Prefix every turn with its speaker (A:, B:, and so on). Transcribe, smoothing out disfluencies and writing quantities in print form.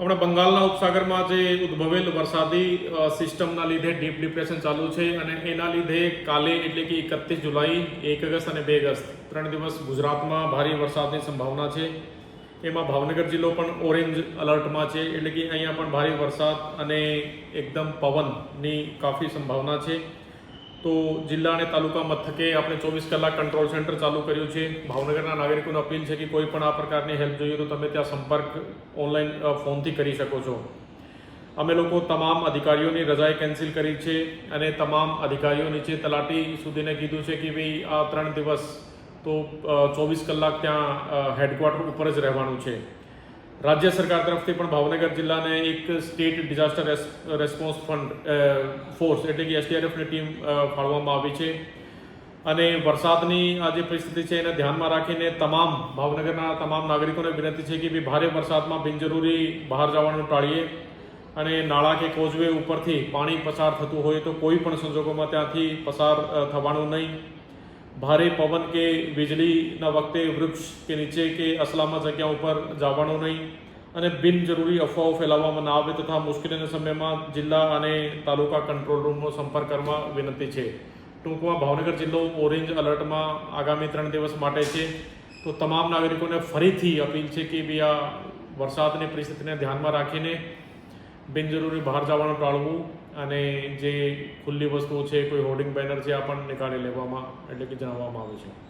A: હમણાં બંગાળના ઉપસાગરમાં જે ઉદ્ભવેલ વરસાદી સિસ્ટમના લીધે ડીપ ડિપ્રેશન ચાલુ છે અને એના લીધે કાલે એટલે કે 31 જુલાઈ 1 ઓગસ્ટ અને 2 ઓગસ્ટ 3 દિવસ ગુજરાતમાં ભારે વરસાદની સંભાવના છે। એમાં ભાવનગર જિલ્લો પણ ઓરેન્જ અલર્ટમાં છે, એટલે કે અહીંયા પણ ભારે વરસાદ અને એકદમ પવનની કાફી સંભાવના છે। તો જિલ્લા અને તાલુકા મથકે આપણે 24 કલાક કંટ્રોલ સેન્ટર ચાલુ કર્યું છે। ભાવનગરના નાગરિકોને અપીલ છે કે કોઈ પણ આ પ્રકારની હેલ્પ જોઈએ તો તમે ત્યાં સંપર્ક ઓનલાઈન ફોનથી કરી શકો છો। અમે લોકો તમામ અધિકારીઓની રજાએ કેન્સલ કરી છે અને તમામ અધિકારીઓ નીચે તલાટી સુધીને કીધું છે કે ભાઈ આ 3 દિવસ તો 24 કલાક ત્યાં હેડક્વાર્ટર ઉપર જ રહેવાનું છે। રાજ્ય સરકાર તરફથી પણ ભાવનગર જિલ્લાને એક સ્ટેટ ડિઝાસ્ટર રેસ્પોન્સ ફોર્સ એટલે કે SDRFની ટીમ ફાળવવામાં આવી છે અને વરસાદની આ જે પરિસ્થિતિ છે એને ધ્યાનમાં રાખીને તમામ ભાવનગરના તમામ નાગરિકોને વિનંતી છે કે ભારે વરસાદમાં બિનજરૂરી બહાર જવાનું ટાળીએ અને નાળા કે કોઝવે ઉપરથી પાણી પસાર થતું હોય તો કોઈ પણ સંજોગોમાં ત્યાંથી પસાર થવાનું નહીં। ભારે પવન કે વીજળીના વખતે વૃક્ષ કે નીચે કે અસલામત જગ્યા ઉપર જવાનું નહીં અને બિનજરૂરી અફવાઓ ફેલાવવામાં ના આવે તથા મુશ્કેલીના સમયમાં જિલ્લા અને તાલુકા કંટ્રોલ રૂમનો સંપર્ક કરવા વિનંતી છે। ટૂંકમાં ભાવનગર જિલ્લો ઓરેન્જ અલર્ટમાં આગામી 3 દિવસ માટે છે। તો તમામ નાગરિકોને ફરીથી અપીલ છે કે ભાઈ આ વરસાદની પરિસ્થિતિને ધ્યાનમાં રાખીને બિનજરૂરી બહાર જવાનું ટાળવું અને જે ખુલ્લી વસ્તુઓ છે કોઈ હોર્ડિંગ બેનર છે આ પણ નીકાળી લેવામાં એટલે કે જણાવવામાં આવે છે।